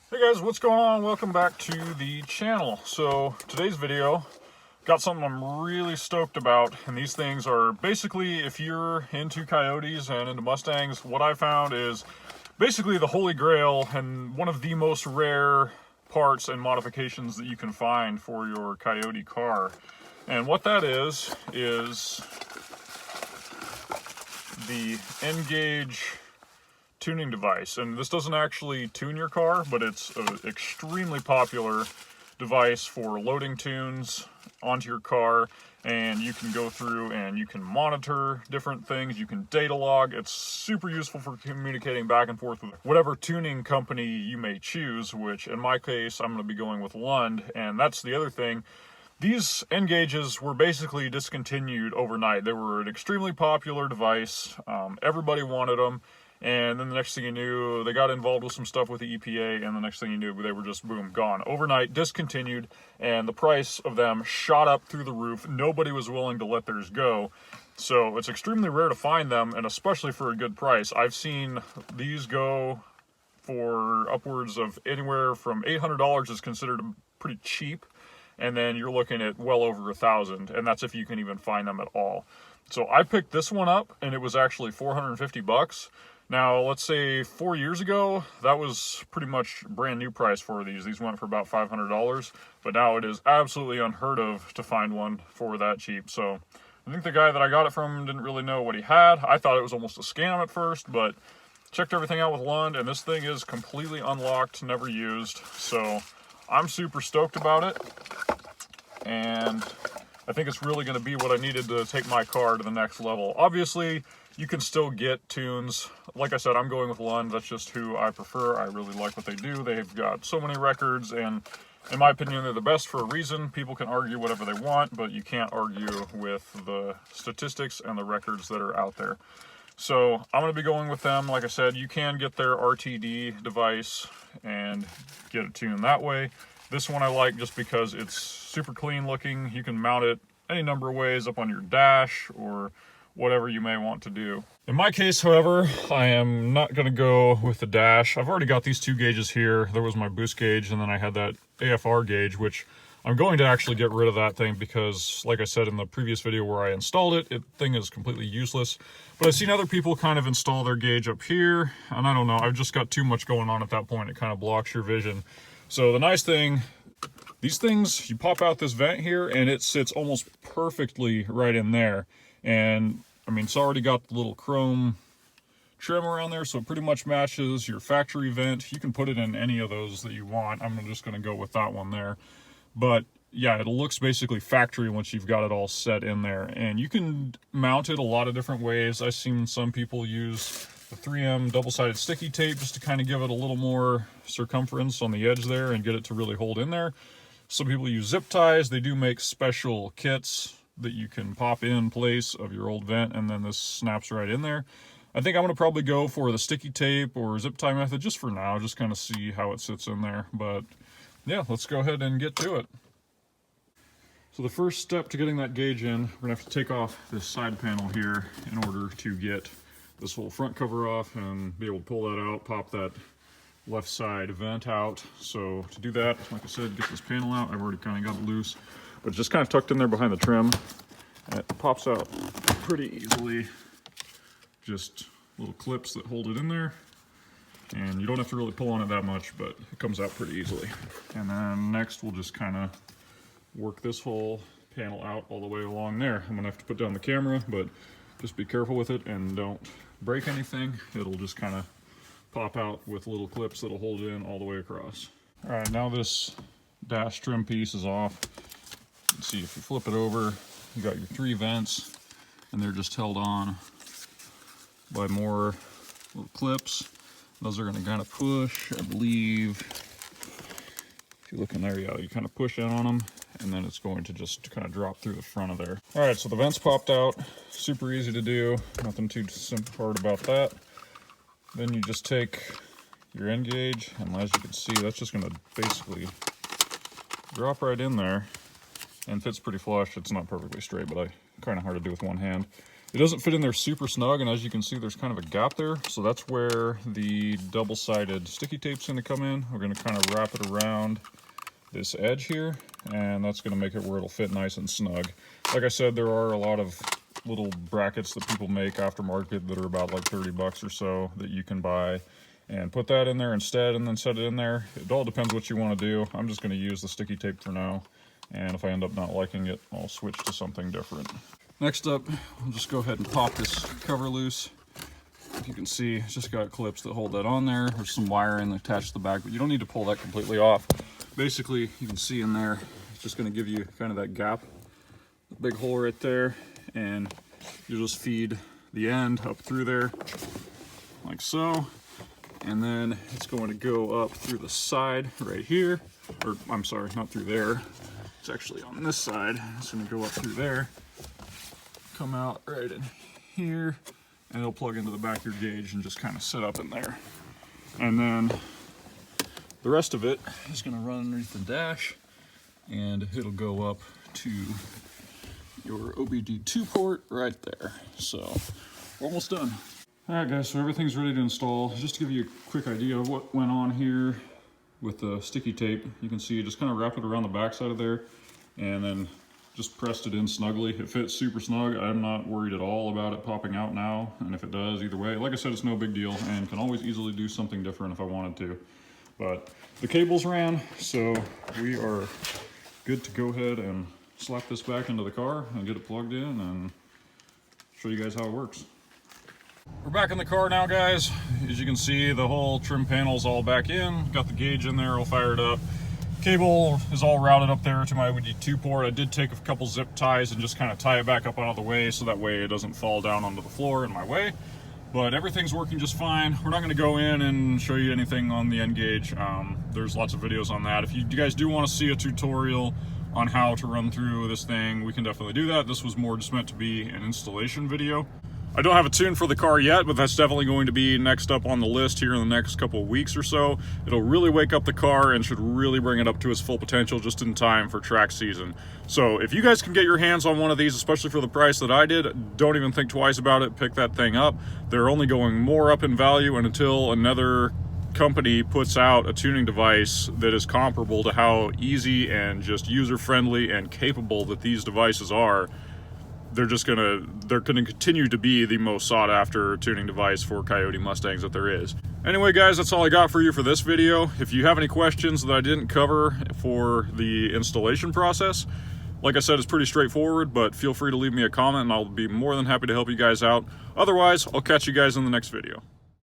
Hey guys, what's going on? Welcome back to the channel. So today's video got something I'm really stoked about, and these things are basically, if you're into coyotes and into Mustangs, what I found is basically the holy grail and one of the most rare parts and modifications that you can find for your coyote car. And what that is the NGauge tuning device. And this doesn't actually tune your car, but it's an extremely popular device for loading tunes onto your car, and you can go through and you can monitor different things, you can data log. It's super useful for communicating back and forth with whatever tuning company you may choose, which in my case I'm going to be going with Lund. And that's the other thing, these NGauges were basically discontinued overnight. They were an extremely popular device, everybody wanted them. And then the next thing you knew, they got involved with some stuff with the EPA, and the next thing you knew, they were just, boom, gone. Overnight, discontinued, and the price of them shot up through the roof. Nobody was willing to let theirs go. So it's extremely rare to find them, and especially for a good price. I've seen these go for upwards of anywhere from $800 is considered pretty cheap, and then you're looking at well over $1,000, and that's if you can even find them at all. So I picked this one up, and it was actually 450 bucks. Now, let's say 4 years ago, that was pretty much brand new price for these. These went for about $500, but now it is absolutely unheard of to find one for that cheap. So I think the guy that I got it from didn't really know what he had. I thought it was almost a scam at first, but checked everything out with Lund, and this thing is completely unlocked, never used. So I'm super stoked about it, and I think it's really going to be what I needed to take my car to the next level. Obviously, you can still get tunes. Like I said, I'm going with Lund. That's just who I prefer. I really like what they do. They've got so many records, and in my opinion, they're the best for a reason. People can argue whatever they want, but you can't argue with the statistics and the records that are out there. So I'm going to be going with them. Like I said, you can get their RTD device and get it tuned that way. This one I like just because it's super clean looking. You can mount it any number of ways up on your dash or whatever you may want to do. In my case, however, I am not going to go with the dash. I've already got these two gauges here. There was my boost gauge, and then I had that AFR gauge, which I'm going to actually get rid of that thing because, like I said in the previous video where I installed it, the thing is completely useless. But I've seen other people kind of install their gauge up here, and I don't know, I've just got too much going on at that point. It kind of blocks your vision. So the nice thing, these things, you pop out this vent here, and it sits almost perfectly right in there. And I mean, it's already got the little chrome trim around there, so it pretty much matches your factory vent. You can put it in any of those that you want. I'm just going to go with that one there. But yeah, it looks basically factory once you've got it all set in there. And you can mount it a lot of different ways. I've seen some people use the 3M double-sided sticky tape just to kind of give it a little more circumference on the edge there and get it to really hold in there. Some people use zip ties. They do make special kits that you can pop in place of your old vent, and then this snaps right in there. I think I'm going to probably go for the sticky tape or zip tie method just for now, just kind of see how it sits in there. But yeah, let's go ahead and get to it. So the first step to getting that gauge in, we're going to have to take off this side panel here in order to get this whole front cover off and be able to pull that out, pop that left side vent out. So to do that, like I said, get this panel out. I've already kind of got it loose, but it's just kind of tucked in there behind the trim. And it pops out pretty easily. Just little clips that hold it in there. And you don't have to really pull on it that much, but it comes out pretty easily. And then next we'll just kind of work this whole panel out all the way along there. I'm gonna have to put down the camera, but just be careful with it and don't break anything. It'll just kind of pop out with little clips that'll hold it in all the way across. All right, now this dash trim piece is off. You can see if you flip it over, you got your 3 vents, and they're just held on by more little clips. Those are going to kind of push, I believe. If you look in there, yeah, you kind of push in on them, and then it's going to just kind of drop through the front of there. All right, so the vents popped out. Super easy to do. Nothing too hard about that. Then you just take your NGauge, and as you can see, that's just going to basically drop right in there and fits pretty flush. It's not perfectly straight, but kind of hard to do with one hand. It doesn't fit in there super snug, and as you can see, there's kind of a gap there. So that's where the double-sided sticky tape's going to come in. We're going to kind of wrap it around this edge here, and that's going to make it where it'll fit nice and snug. Like I said, there are a lot of little brackets that people make aftermarket that are about like 30 bucks or so that you can buy and put that in there instead and then set it in there. It all depends what you want to do. I'm just going to use the sticky tape for now, and if I end up not liking it, I'll switch to something different. Next up, I'll just go ahead and pop this cover loose. If you can see, it's just got clips that hold that on there. There's some wiring attached to the back, but you don't need to pull that completely off. Basically, you can see in there, it's just going to give you kind of that gap, the big hole right there, and you just feed the end up through there like so, and then it's going to go up through the side right here, or I'm sorry, not through there, it's actually on this side. It's going to go up through there, come out right in here, and it'll plug into the back of your gauge and just kind of sit up in there. And then the rest of it is going to run underneath the dash, and it'll go up to your OBD2 port right there. So we're almost done. All right, guys, so everything's ready to install. Just to give you a quick idea of what went on here with the sticky tape, you can see you just kind of wrapped it around the back side of there and then just pressed it in snugly. It fits super snug. I'm not worried at all about it popping out now, and if it does, either way, like I said, it's no big deal and can always easily do something different if I wanted to. But the cables ran, so we are good to go ahead and slap this back into the car and get it plugged in and show you guys how it works. We're back in the car now, guys. As you can see, the whole trim panel's all back in. Got the gauge in there, all fired up. Cable is all routed up there to my OBD2 port. I did take a couple zip ties and just kind of tie it back up out of the way so that way it doesn't fall down onto the floor in my way. But everything's working just fine. We're not going to go in and show you anything on the NGauge. There's lots of videos on that. If you guys do want to see a tutorial on how to run through this thing, we can definitely do that. This was more just meant to be an installation video. I don't have a tune for the car yet, but that's definitely going to be next up on the list here in the next couple of weeks or so. It'll really wake up the car and should really bring it up to its full potential just in time for track season. So if you guys can get your hands on one of these, especially for the price that I did, don't even think twice about it. Pick that thing up. They're only going more up in value, and until another company puts out a tuning device that is comparable to how easy and just user-friendly and capable that these devices are, they're gonna continue to be the most sought after tuning device for Coyote Mustangs that there is. Anyway, guys, that's all I got for you for this video. If you have any questions that I didn't cover for the installation process, like I said, it's pretty straightforward, but feel free to leave me a comment and I'll be more than happy to help you guys out. Otherwise, I'll catch you guys in the next video.